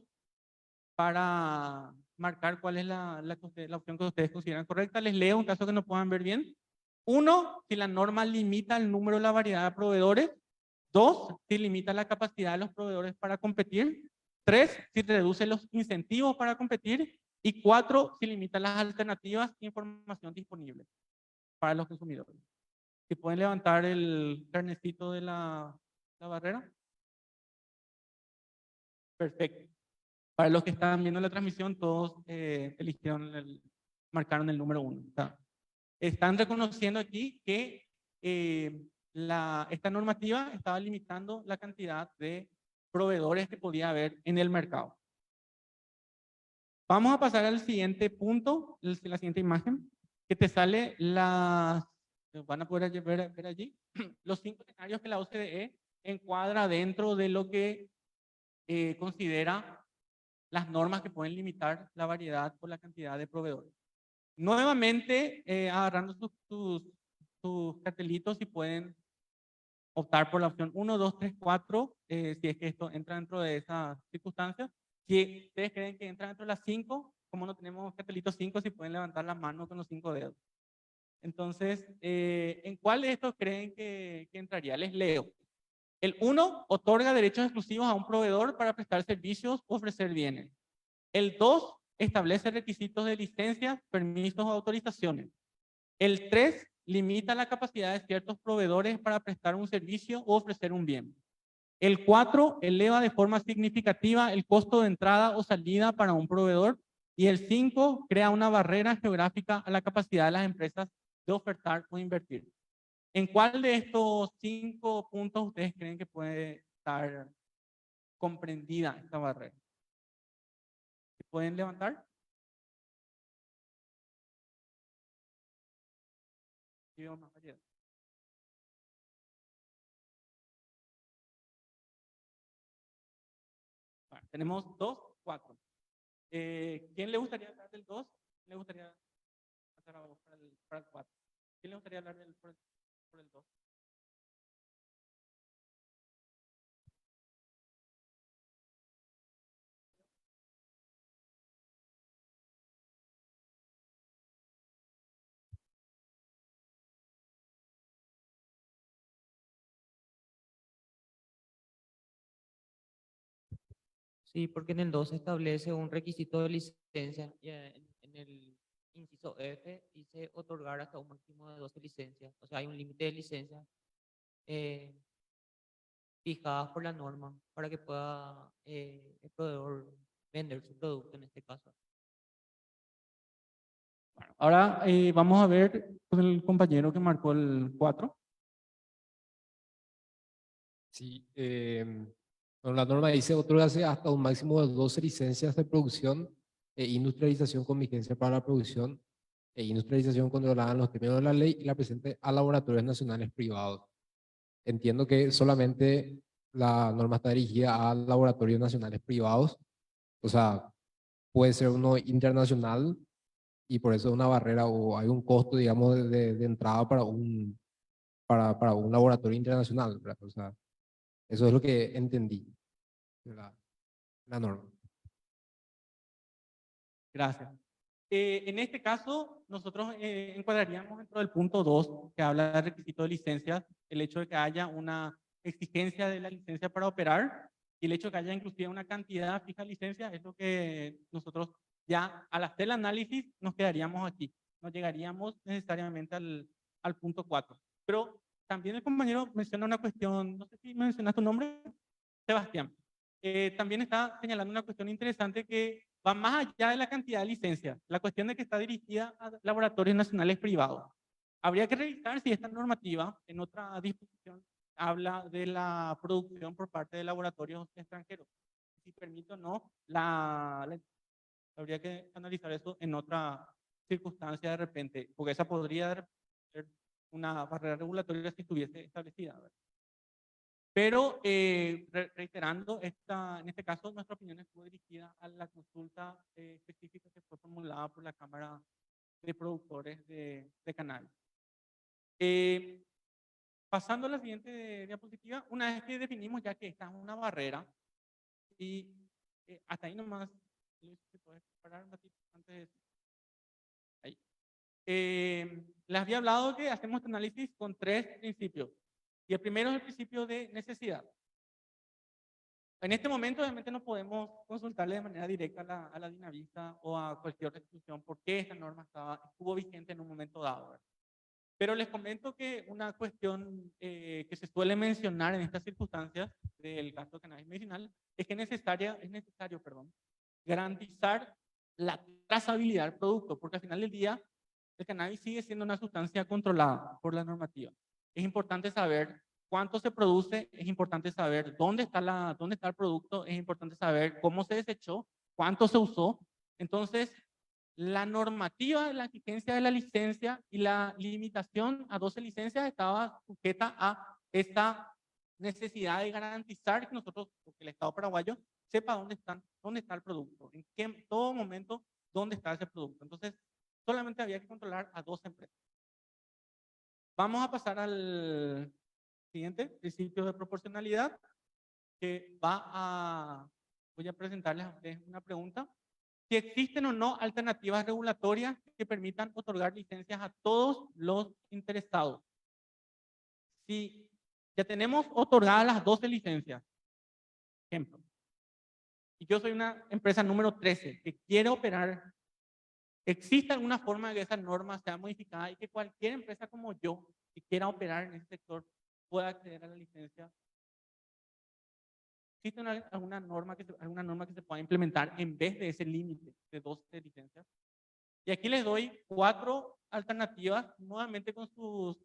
para marcar cuál es la opción que ustedes consideran correcta. Les leo en caso que no puedan ver bien. 1, si la norma limita el número o la variedad de proveedores. 2, si limita la capacidad de los proveedores para competir. 3, si reduce los incentivos para competir. Y 4, si limita las alternativas e información disponible para los consumidores. Si pueden levantar el carnecito de la barrera. Perfecto. Para los que están viendo la transmisión, todos marcaron el número 1. Están reconociendo aquí que esta normativa estaba limitando la cantidad de proveedores que podía haber en el mercado. Vamos a pasar al siguiente punto, la siguiente imagen, que te sale van a poder ver allí, los 5 escenarios que la OCDE encuadra dentro de lo que considera las normas que pueden limitar la variedad por la cantidad de proveedores. Nuevamente, agarrando sus cartelitos, y pueden optar por la opción 1, 2, 3, 4, si es que esto entra dentro de esas circunstancias. Si ustedes creen que entra dentro de las 5, como no tenemos cartelitos 5, si pueden levantar la mano con los 5 dedos. Entonces, ¿en cuál de estos creen que entraría? Les leo. El 1 otorga derechos exclusivos a un proveedor para prestar servicios o ofrecer bienes. El 2 establece requisitos de licencias, permisos o autorizaciones. El 3 limita la capacidad de ciertos proveedores para prestar un servicio o ofrecer un bien. El 4 eleva de forma significativa el costo de entrada o salida para un proveedor. Y el 5 crea una barrera geográfica a la capacidad de las empresas de ofertar o invertir. ¿En cuál de estos 5 puntos ustedes creen que puede estar comprendida esta barrera? ¿Pueden levantar? Más variedad. Bueno, tenemos 2, 4. ¿Quién le gustaría hablar del 2? ¿Quién le gustaría pasar a vos para el 4? ¿Quién le gustaría hablar por el 2? Sí, porque en el 2 se establece un requisito de licencia y en el inciso F dice otorgar hasta un máximo de 12 licencias. O sea, hay un límite de licencias fijadas por la norma para que pueda el proveedor vender su producto en este caso. Bueno, ahora vamos a ver con el compañero que marcó el 4. Sí, bueno, la norma dice otorgarse hasta un máximo de 12 licencias de producción e industrialización con vigencia para la producción e industrialización controlada en los términos de la ley y la presente a laboratorios nacionales privados. entiendo que solamente la norma está dirigida a laboratorios nacionales privados, o sea, puede ser uno internacional y por eso es una barrera o hay un costo, digamos, de entrada para un laboratorio internacional, ¿verdad? O sea, eso es lo que entendí de la norma. Gracias. En este caso, nosotros encuadraríamos dentro del punto 2, que habla del requisito de licencia, el hecho de que haya una exigencia de la licencia para operar y el hecho de que haya inclusive una cantidad fija de licencia, es lo que nosotros ya al hacer el análisis nos quedaríamos aquí. No llegaríamos necesariamente al punto 4. Pero también el compañero menciona una cuestión, no sé si mencionas tu nombre, Sebastián. También está señalando una cuestión interesante que va más allá de la cantidad de licencias, la cuestión de que está dirigida a laboratorios nacionales privados. Habría que revisar si esta normativa, en otra disposición, habla de la producción por parte de laboratorios extranjeros. Si permite o no, habría que analizar eso en otra circunstancia de repente, porque esa podría ser una barrera regulatoria si estuviese establecida, ¿verdad? Pero reiterando, en este caso nuestra opinión estuvo dirigida a la consulta específica que fue formulada por la Cámara de Productores de Cannabis. Pasando a la siguiente diapositiva, una vez que definimos ya que esta es una barrera, y hasta ahí nomás, Luis, ¿se puede parar un ratito antes de eso? Ahí. Les había hablado que hacemos este análisis con 3 principios. Y el primero es el principio de necesidad. En este momento, obviamente, no podemos consultarle de manera directa a la Dinavisa o a cualquier otra institución por qué esta norma estuvo vigente en un momento dado, ¿verdad? Pero les comento que una cuestión que se suele mencionar en estas circunstancias del gasto de cannabis medicinal es que es necesario garantizar la trazabilidad del producto, porque al final del día el cannabis sigue siendo una sustancia controlada por la normativa. Es importante saber cuánto se produce, es importante saber dónde está el producto, es importante saber cómo se desechó, cuánto se usó. Entonces, la normativa de la exigencia de la licencia y la limitación a 12 licencias estaba sujeta a esta necesidad de garantizar que nosotros, porque el Estado paraguayo, sepa dónde está el producto, en todo momento dónde está ese producto. Entonces, solamente había que controlar a 2 empresas. Vamos a pasar al siguiente, principio de proporcionalidad, que voy a presentarles a ustedes una pregunta. Si existen o no alternativas regulatorias que permitan otorgar licencias a todos los interesados. Si ya tenemos otorgadas las 12 licencias, ejemplo, y yo soy una empresa número 13 que quiere operar, ¿existe alguna forma de que esa norma sea modificada y que cualquier empresa como yo que quiera operar en ese sector pueda acceder a la licencia? ¿Existe alguna norma que se pueda implementar en vez de ese límite de 12 licencias? Y aquí les doy 4 alternativas, nuevamente con sus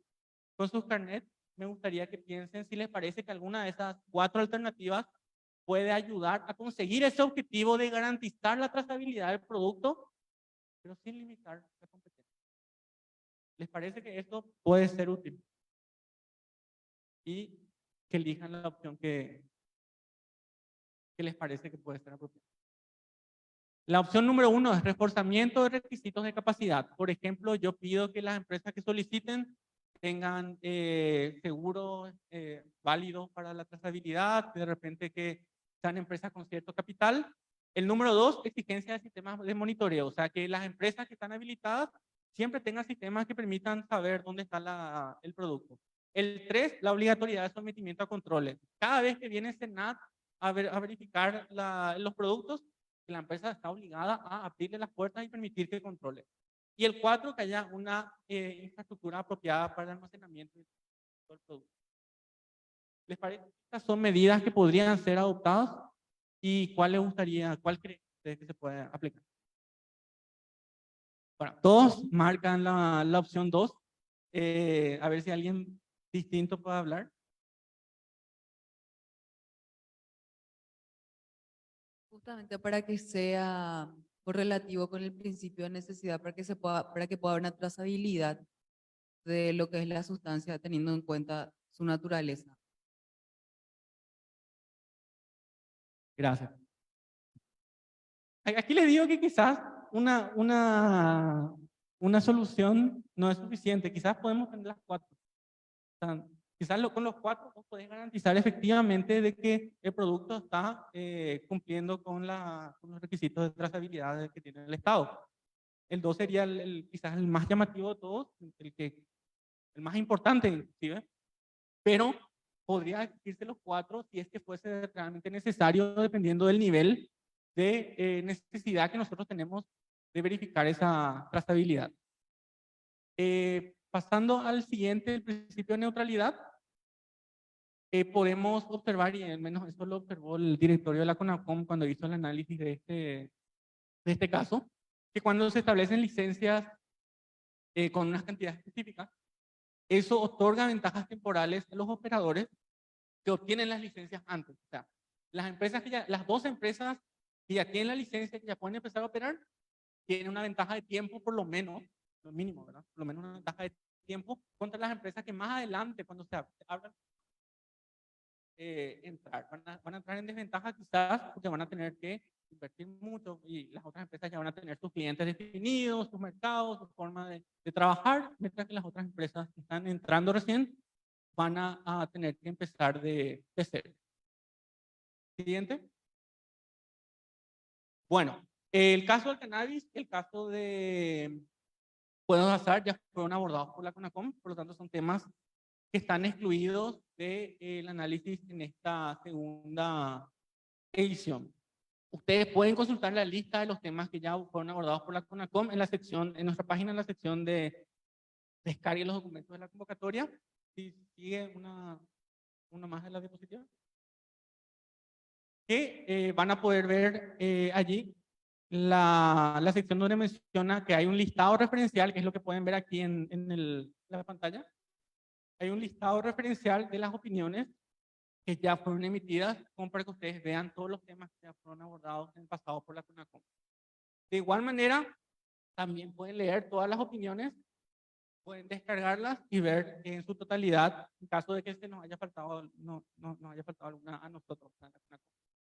carnets. Me gustaría que piensen si les parece que alguna de esas 4 alternativas puede ayudar a conseguir ese objetivo de garantizar la trazabilidad del producto, pero sin limitar la competencia. ¿Les parece que esto puede ser útil? Y que elijan la opción que les parece que puede ser apropiada. La opción número 1 es reforzamiento de requisitos de capacidad. Por ejemplo, yo pido que las empresas que soliciten tengan seguros válidos para la trazabilidad, de repente que sean empresas con cierto capital. El número 2, exigencia de sistemas de monitoreo, o sea que las empresas que están habilitadas siempre tengan sistemas que permitan saber dónde está el producto. El 3, la obligatoriedad de sometimiento a controles. Cada vez que viene Senat a verificar los productos, la empresa está obligada a abrirle las puertas y permitir que controle. Y el 4, que haya una infraestructura apropiada para el almacenamiento del producto. ¿Les parece que estas son medidas que podrían ser adoptadas? ¿Y cuál creen ustedes que se puede aplicar? Bueno, todos marcan la opción 2. A ver si alguien distinto puede hablar. Justamente para que sea correlativo con el principio de necesidad, para que pueda haber una trazabilidad de lo que es la sustancia, teniendo en cuenta su naturaleza. Gracias. Aquí les digo que quizás una solución no es suficiente. Quizás podemos tener las 4. O sea, quizás con los 4 vos podés garantizar efectivamente de que el producto está cumpliendo con los requisitos de trazabilidad que tiene el Estado. El 2 sería quizás el más llamativo de todos, el más importante inclusive, pero podría exigirse los 4 si es que fuese realmente necesario, dependiendo del nivel de necesidad que nosotros tenemos de verificar esa trazabilidad. Pasando al siguiente, el principio de neutralidad, podemos observar, y al menos eso lo observó el directorio de la CONACOM cuando hizo el análisis de este caso, que cuando se establecen licencias con unas cantidades específicas, eso otorga ventajas temporales a los operadores que obtienen las licencias antes. O sea, las 2 empresas que ya tienen la licencia, que ya pueden empezar a operar, tienen una ventaja de tiempo por lo menos, lo mínimo, ¿verdad? Por lo menos una ventaja de tiempo contra las empresas que más adelante, cuando se abran, van a entrar en desventaja quizás porque van a tener que invertir mucho y las otras empresas ya van a tener sus clientes definidos, sus mercados, su forma de trabajar, mientras que las otras empresas que están entrando recién van a tener que empezar de cero. Siguiente. Bueno, el caso del cannabis, el caso de Pueblos de Azar ya fueron abordados por la CONACOM, por lo tanto son temas que están excluidos del análisis en esta segunda edición. Ustedes pueden consultar la lista de los temas que ya fueron abordados por la CONACOM en nuestra página, en la sección de descargue los documentos de la convocatoria. Si sigue una más de la diapositiva, que van a poder ver allí la sección donde menciona que hay un listado referencial, que es lo que pueden ver aquí en la pantalla. Hay un listado referencial de las opiniones que ya fueron emitidas, como para que ustedes vean todos los temas que ya fueron abordados en el pasado por la CONACOM. De igual manera, también pueden leer todas las opiniones, pueden descargarlas y ver en su totalidad, en caso de que se nos haya faltado, no haya faltado alguna a nosotros. De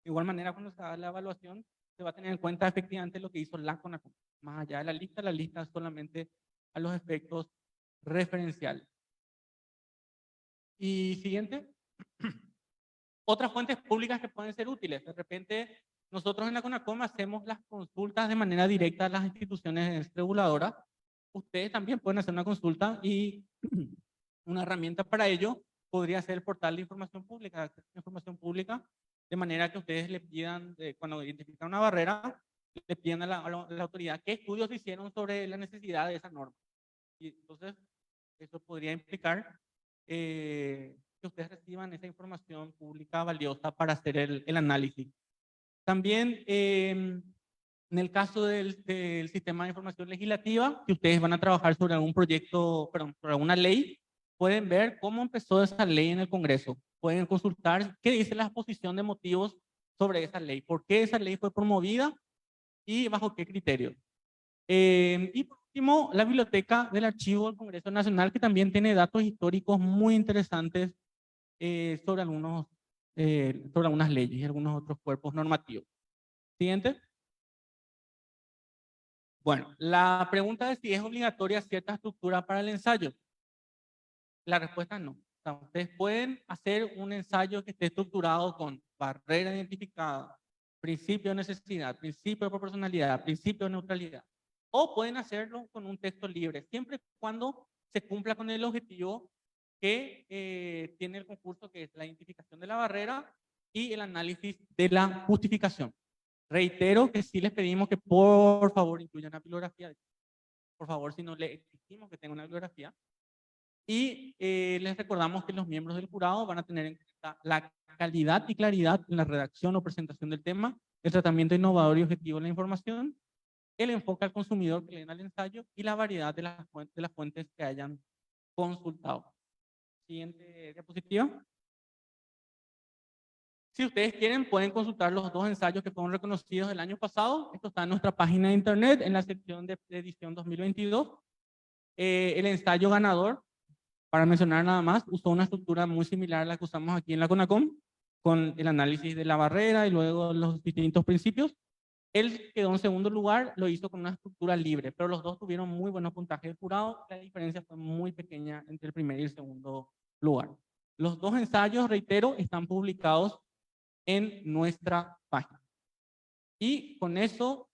igual manera, cuando se haga la evaluación, se va a tener en cuenta efectivamente lo que hizo la CONACOM. Más allá de la lista solamente a los efectos referenciales. Y siguiente. Otras fuentes públicas que pueden ser útiles. De repente, nosotros en la CONACOM hacemos las consultas de manera directa a las instituciones reguladoras. Ustedes también pueden hacer una consulta y una herramienta para ello podría ser el portal de información pública, de manera que ustedes le pidan, cuando identifican una barrera, le pidan a la autoridad qué estudios hicieron sobre la necesidad de esa norma. Y entonces, eso podría implicar que ustedes reciban esa información pública valiosa para hacer el análisis. También, en el caso del sistema de información legislativa, si ustedes van a trabajar sobre algún proyecto, sobre alguna ley, pueden ver cómo empezó esa ley en el Congreso. Pueden consultar qué dice la exposición de motivos sobre esa ley, por qué esa ley fue promovida y bajo qué criterios. Y por último, la biblioteca del Archivo del Congreso Nacional, que también tiene datos históricos muy interesantes sobre algunas leyes y algunos otros cuerpos normativos. Siguiente. Bueno, la pregunta es si es obligatoria cierta estructura para el ensayo. La respuesta es no. O sea, ustedes pueden hacer un ensayo que esté estructurado con barrera identificada, principio de necesidad, principio de proporcionalidad, principio de neutralidad. O pueden hacerlo con un texto libre, siempre y cuando se cumpla con el objetivo que tiene el concurso, que es la identificación de la barrera y el análisis de la justificación. Reitero que sí les pedimos que por favor incluyan una bibliografía. Por favor, si no le exigimos que tenga una bibliografía. Y les recordamos que los miembros del jurado van a tener en cuenta la calidad y claridad en la redacción o presentación del tema, el tratamiento innovador y objetivo de la información, el enfoque al consumidor que le den al ensayo y la variedad de las fuentes que hayan consultado. Siguiente diapositiva. Si ustedes quieren, pueden consultar los 2 ensayos que fueron reconocidos el año pasado. Esto está en nuestra página de internet, en la sección de edición 2022. El ensayo ganador Para mencionar nada más, usó una estructura muy similar a la que usamos aquí en la CONACOM, con el análisis de la barrera y luego los distintos principios. Él quedó en segundo lugar, lo hizo con una estructura libre, pero los dos tuvieron muy buenos puntajes de jurado. La diferencia fue muy pequeña entre el primer y el segundo lugar. Los dos ensayos, reitero, están publicados en nuestra página. Y con eso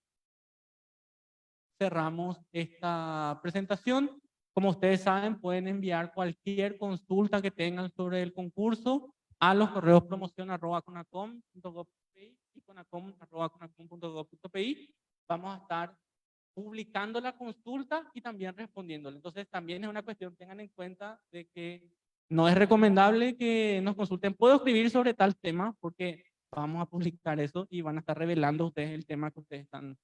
cerramos esta presentación. Como ustedes saben, pueden enviar cualquier consulta que tengan sobre el concurso a los correos promoción@conacom.gov.pi y conacom@conacom.gov.pi. Vamos a estar publicando la consulta y también respondiéndole. Entonces, también es una cuestión, tengan en cuenta de que no es recomendable que nos consulten. Puedo escribir sobre tal tema porque vamos a publicar eso y van a estar revelando ustedes el tema que ustedes están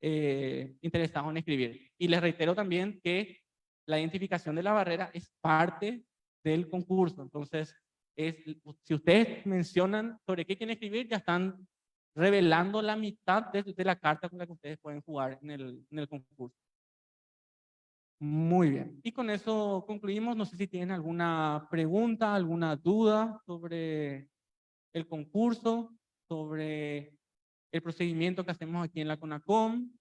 interesados en escribir. Y les reitero también que la identificación de la barrera es parte del concurso. Entonces, si ustedes mencionan sobre qué quieren escribir, ya están revelando la mitad de la carta con la que ustedes pueden jugar en el concurso. Muy bien. Y con eso concluimos. No sé si tienen alguna pregunta, alguna duda sobre el concurso, sobre el procedimiento que hacemos aquí en la CONACOM.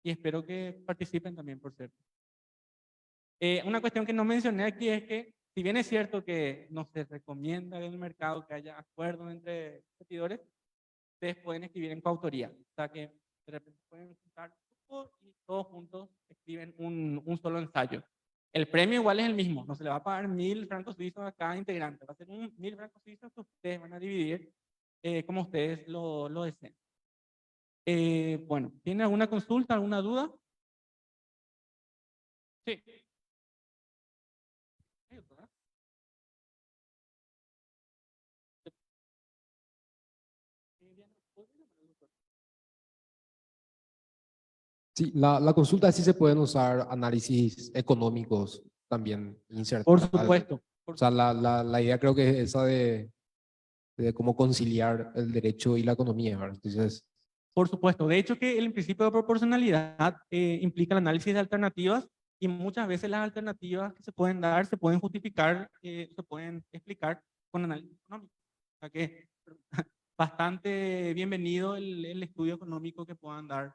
Y espero que participen también, por cierto. Una cuestión que no mencioné aquí es que, si bien es cierto que no se recomienda en el mercado que haya acuerdo entre competidores, ustedes pueden escribir en coautoría. O sea que de repente pueden juntar y todos juntos escriben un solo ensayo. El premio igual es el mismo, no se le va a pagar 1.000 francos suizos a cada integrante, va a ser 1.000 francos suizos que ustedes van a dividir como ustedes lo deseen. Bueno, ¿tiene alguna consulta, alguna duda? Sí. Sí, la consulta sí se pueden usar análisis económicos también insertar. Por supuesto. O sea, la idea creo que es esa de cómo conciliar el derecho y la economía, ¿verdad? Entonces, Por supuesto. De hecho, que el principio de proporcionalidad implica el análisis de alternativas y muchas veces las alternativas que se pueden dar se pueden justificar, se pueden explicar con análisis económico. O sea que bastante bienvenido el estudio económico que puedan dar